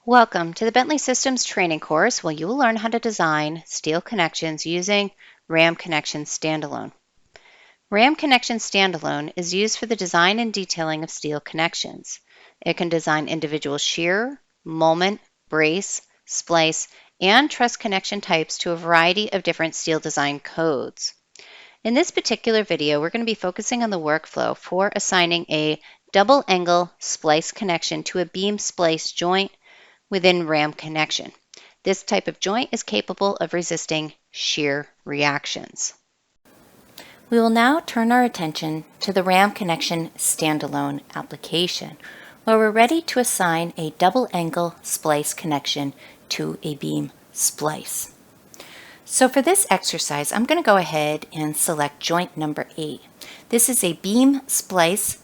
Welcome to the Bentley Systems training course where you will learn how to design steel connections using RAM Connection Standalone. RAM Connection Standalone is used for the design and detailing of steel connections. It can design individual shear, moment, brace, splice, and truss connection types to a variety of different steel design codes. In this particular video, we're going to be focusing on the workflow for assigning a double angle splice connection to a beam splice joint within RAM connection. This type of joint is capable of resisting shear reactions. We will now turn our attention to the RAM Connection Standalone application, where we're ready to assign a double angle splice connection to a beam splice. So for this exercise, I'm going to go ahead and select joint number 8. This is a beam splice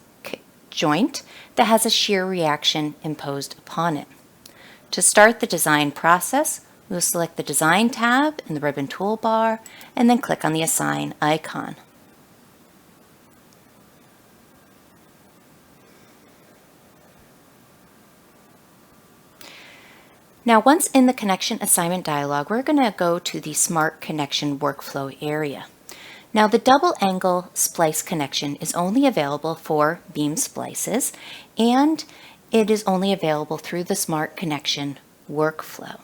joint that has a shear reaction imposed upon it. To start the design process, we will select the Design tab in the ribbon toolbar and then click on the Assign icon. Now, once in the connection assignment dialog, we're going to go to the Smart Connection workflow area. Now, the double angle splice connection is only available for beam splices, and it is only available through the Smart Connection workflow.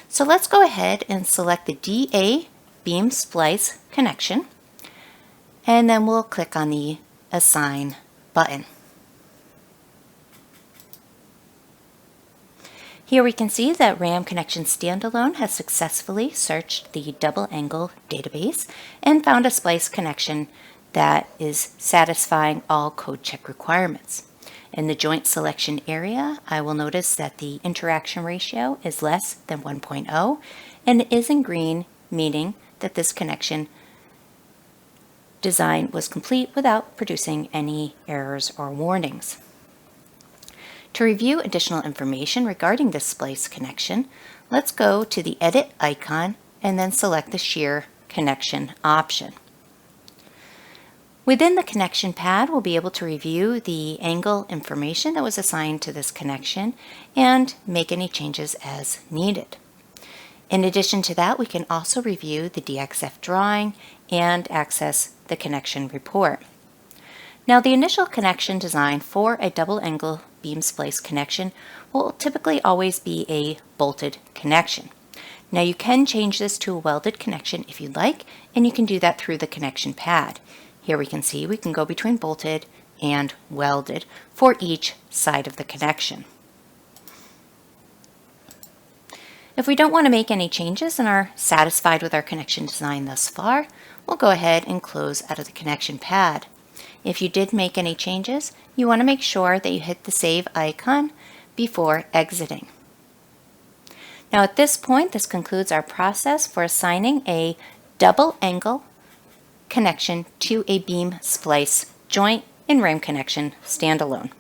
So let's go ahead and select the DA beam splice connection, and then we'll click on the Assign button. Here we can see that RAM Connection Standalone has successfully searched the double angle database and found a splice connection that is satisfying all code check requirements. In the joint selection area, I will notice that the interaction ratio is less than 1.0 and it is in green, meaning that this connection design was complete without producing any errors or warnings. To review additional information regarding this splice connection, let's go to the Edit icon and then select the Shear Connection option. Within the connection pad, we'll be able to review the angle information that was assigned to this connection and make any changes as needed. In addition to that, we can also review the DXF drawing and access the connection report. Now, the initial connection design for a double angle beam splice connection will typically always be a bolted connection. Now, you can change this to a welded connection if you'd like, and you can do that through the connection pad. Here we can see we can go between bolted and welded for each side of the connection. If we don't want to make any changes and are satisfied with our connection design thus far, we'll go ahead and close out of the connection pad. If you did make any changes, you want to make sure that you hit the Save icon before exiting. Now at this point, this concludes our process for assigning a double angle connection to a beam splice joint in RAM Connection Standalone.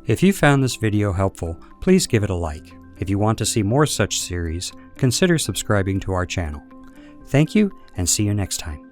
If you found this video helpful, please give it a like. If you want to see more such series, consider subscribing to our channel. Thank you, and see you next time.